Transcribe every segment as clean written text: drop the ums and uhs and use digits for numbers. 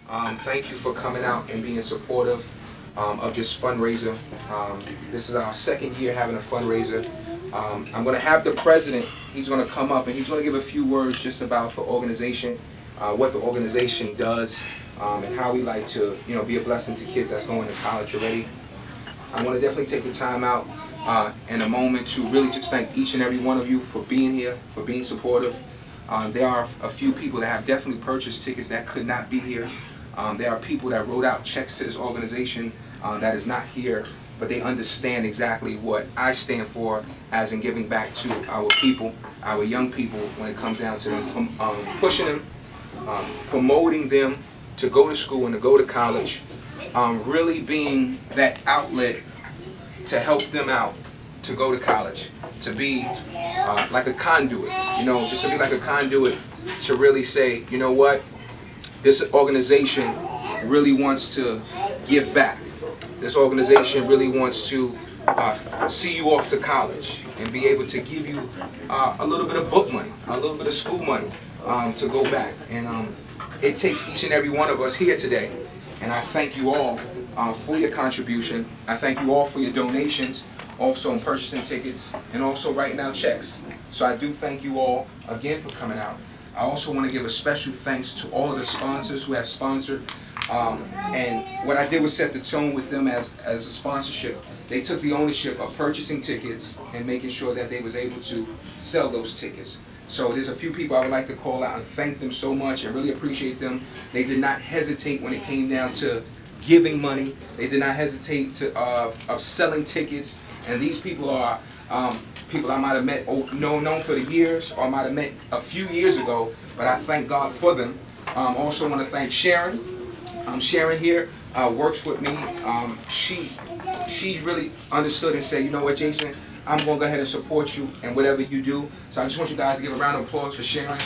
Thank you for coming out and being supportive of this fundraiser. This is our second year having a fundraiser. I'm going to have the president, he's going to come up and he's going to give a few words just about the organization, what the organization does, and how we like to, be a blessing to kids that's going to college already. I want to definitely take the time out in a moment to really just thank each and every one of you for being here, for being supportive. There are a few people that have definitely purchased tickets that could not be here. There are people that wrote out checks to this organization that is not here, but they understand exactly what I stand for as in giving back to our people, our young people, when it comes down to them, pushing them, promoting them to go to school and to go to college, really being that outlet to help them out to go to college, to be like a conduit, just to be like a conduit to really say, you know what, this organization really wants to give back. This organization really wants to see you off to college and be able to give you a little bit of book money, a little bit of school money to go back. And it takes each and every one of us here today. And I thank you all for your contribution. I thank you all for your donations, also in purchasing tickets, and also writing out checks. So I do thank you all again for coming out. I also want to give a special thanks to all of the sponsors who have sponsored. And what I did was set the tone with them as a sponsorship. They took the ownership of purchasing tickets and making sure that they was able to sell those tickets. So there's a few people I would like to call out and thank them so much and really appreciate them. They did not hesitate when it came down to giving money. They did not hesitate to of selling tickets. And these people are people I might have met, known for the years, or I might have met a few years ago, but I thank God for them. Also want to thank Sharon. Sharon here works with me. She really understood and said, you know what, Jason, I'm going to go ahead and support you in whatever you do. So I just want you guys to give a round of applause for Sharon.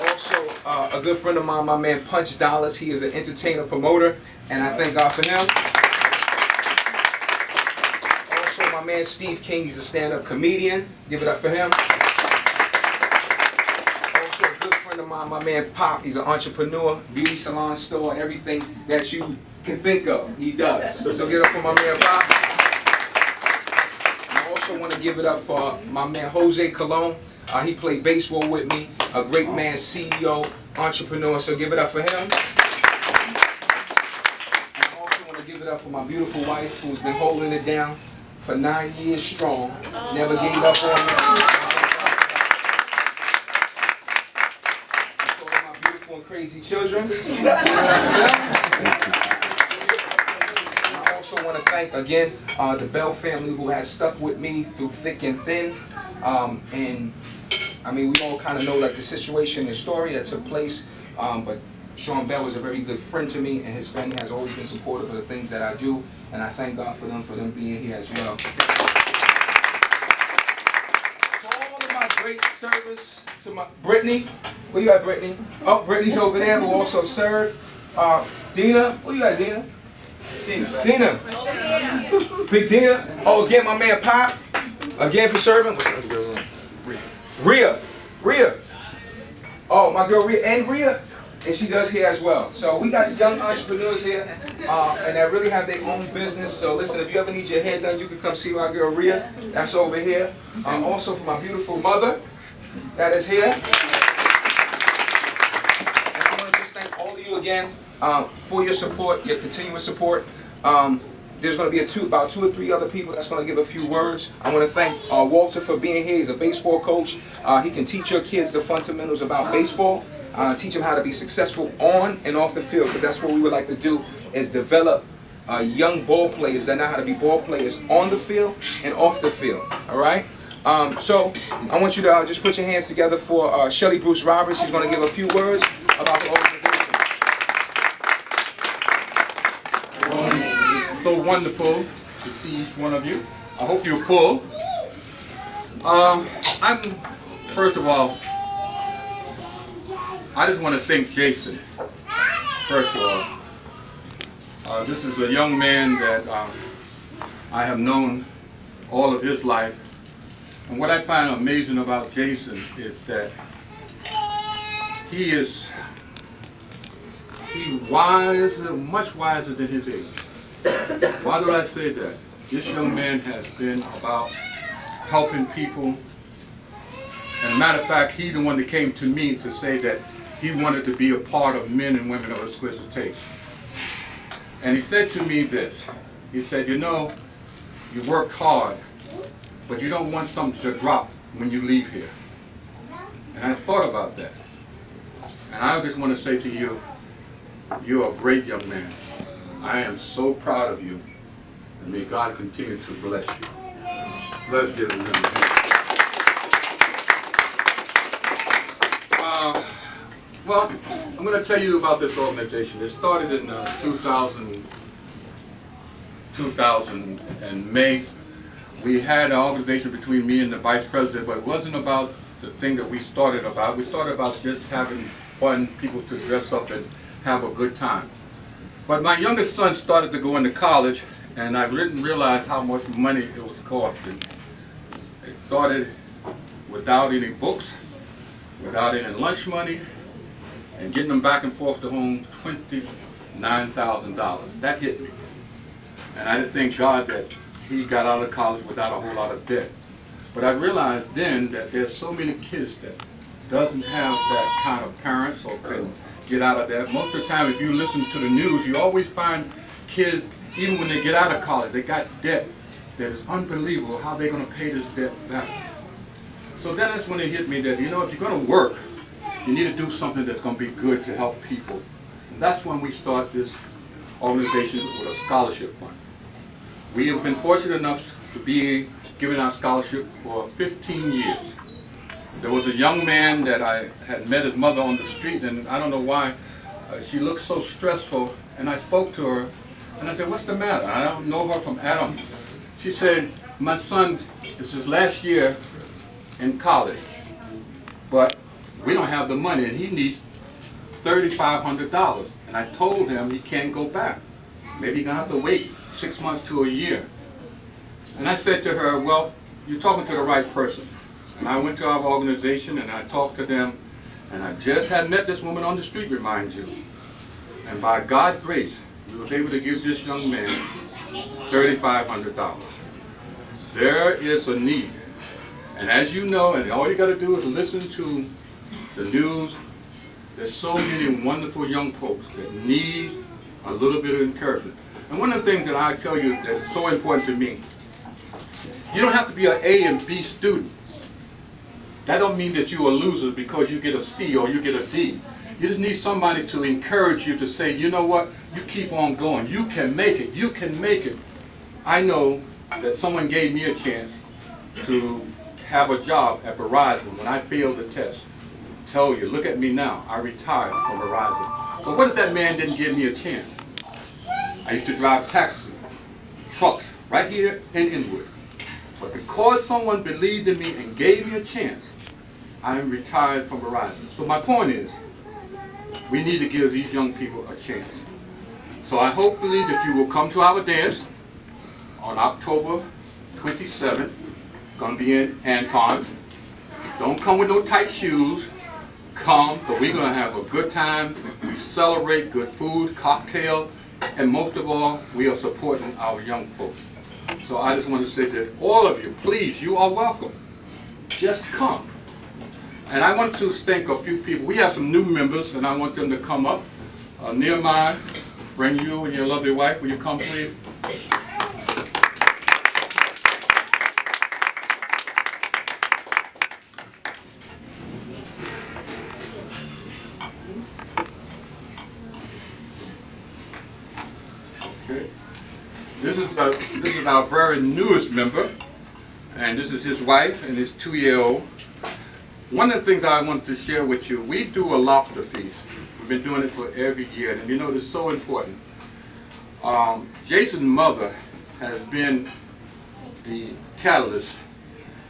Also, a good friend of mine, my man Punch Dollars. He is an entertainer, promoter, and I thank God for him. Also, my man Steve King, he's a stand-up comedian. Give it up for him. Also, a good friend of mine, my man Pop. He's an entrepreneur, beauty salon store, and everything that you can think of, he does. So give it up for my man Pop. I also want to give it up for my man Jose Colon. He played baseball with me, a great man, CEO, entrepreneur, so give it up for him. And I also want to give it up for my beautiful wife who's been holding it down for 9 years strong, never gave up on me. And all my beautiful and crazy children. I want to thank again the Bell family who has stuck with me through thick and thin, and I mean we all kind of know like the situation, the story that took place, but Sean Bell is a very good friend to me, and his family has always been supportive of the things that I do, and I thank God for them being here as well. To all of my great service, to my Brittany, where you at, Brittany? Oh, Brittany's over there who also served. Dina, where you at, Dina? Dina. Big Dina. Oh, again, my man Pop. Again for serving. What's the other girl's name? Rhea. Oh, my girl Rhea. And Rhea. And she does here as well. So we got young entrepreneurs here and that really have their own business. So listen, if you ever need your hair done, you can come see my girl Rhea. That's over here. Also for my beautiful mother that is here. And I want to just thank all of you again for your support, your continuous support. There's going to be about 2 or 3 other people that's going to give a few words. I want to thank Walter for being here. He's a baseball coach. He can teach your kids the fundamentals about baseball, teach them how to be successful on and off the field, because that's what we would like to do, is develop young ball players that know how to be ball players on the field and off the field. All right? So I want you to just put your hands together for Shelly Bruce Roberts. She's going to give a few words about the organization. It's so wonderful to see each one of you. I hope you're full. First of all, I just want to thank Jason. First of all, this is a young man that I have known all of his life. And what I find amazing about Jason is that he's wiser, much wiser than his age. Why do I say that? This young man has been about helping people. And a matter of fact, he's the one that came to me to say that he wanted to be a part of Men and Women of Exquisite Taste. And he said to me this. He said, you know, you work hard, but you don't want something to drop when you leave here. And I thought about that. And I just want to say to you, you're a great young man. I am so proud of you. And may God continue to bless you. Let's give him a hand. Well, I'm going to tell you about this organization. It started in 2000 and May. We had an organization between me and the vice president, but it wasn't about the thing that we started about. We started about just having fun, people to dress up and have a good time. But my youngest son started to go into college, and I didn't realize how much money it was costing. It started without any books, without any lunch money, and getting them back and forth to home, $29,000. That hit me. And I just thank God that he got out of college without a whole lot of debt. But I realized then that there's so many kids that doesn't have that kind of parents or can get out of that. Most of the time, if you listen to the news, you always find kids, even when they get out of college, they got debt that is unbelievable how they're going to pay this debt back. So then that's when it hit me that, you know, if you're going to work, you need to do something that's going to be good to help people. And that's when we start this organization with a scholarship fund. We have been fortunate enough to be given our scholarship for 15 years. There was a young man that I had met his mother on the street, and I don't know why, she looked so stressful, and I spoke to her, and I said, what's the matter? I don't know her from Adam. She said, my son, this is last year in college, but we don't have the money, and he needs $3,500. And I told him he can't go back. Maybe he's going to have to wait 6 months to a year. And I said to her, well, you're talking to the right person. And I went to our organization and I talked to them, and I just had met this woman on the street, remind you. And by God's grace, we were able to give this young man $3,500. There is a need. And as you know, and all you got to do is listen to the news, there's so many wonderful young folks that need a little bit of encouragement. And one of the things that I tell you that's so important to me, you don't have to be an A and B student. That don't mean that you're a loser because you get a C or you get a D. You just need somebody to encourage you to say, you know what, you keep on going. You can make it. You can make it. I know that someone gave me a chance to have a job at Verizon when I failed the test. Tell you, look at me now. I retired from Verizon. But what if that man didn't give me a chance? I used to drive taxi, trucks, right here in Inwood. But because someone believed in me and gave me a chance, I am retired from Verizon. So my point is, we need to give these young people a chance. So I hopefully that you will come to our dance on October 27th. Going to be in Anton's. Don't come with no tight shoes. Come, but we're going to have a good time. We celebrate good food, cocktail, and most of all, we are supporting our young folks. So I just want to say that all of you, please, you are welcome. Just come. And I want to thank a few people. We have some new members, and I want them to come up. Nehemiah, bring you and your lovely wife. Will you come, please? Okay. This is our very newest member, and this is his wife and his 2-year-old. One of the things I wanted to share with you, we do a lobster feast. We've been doing it for every year, and you know it's so important. Jason's mother has been the catalyst,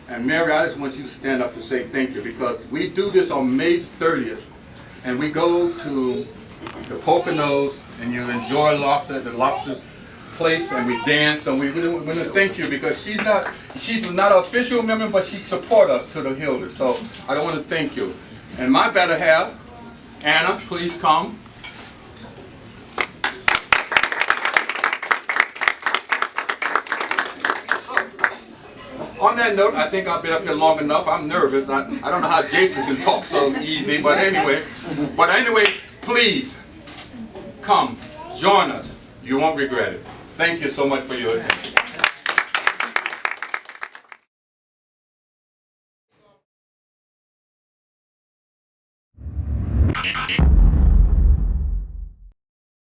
and Mary, I just want you to stand up to say thank you, because we do this on May 30th, and we go to the Poconos, and you enjoy lobster at the lobster place, and we dance. So we want to thank you, because she's not an official member, but she supports us to the hill. So I don't want to thank you. And my better half, Anna, please come. On that note, I think I've been up here long enough. I'm nervous. I don't know how Jason can talk so easy, but anyway. Please come, join us. You won't regret it. Thank you so much for your attention.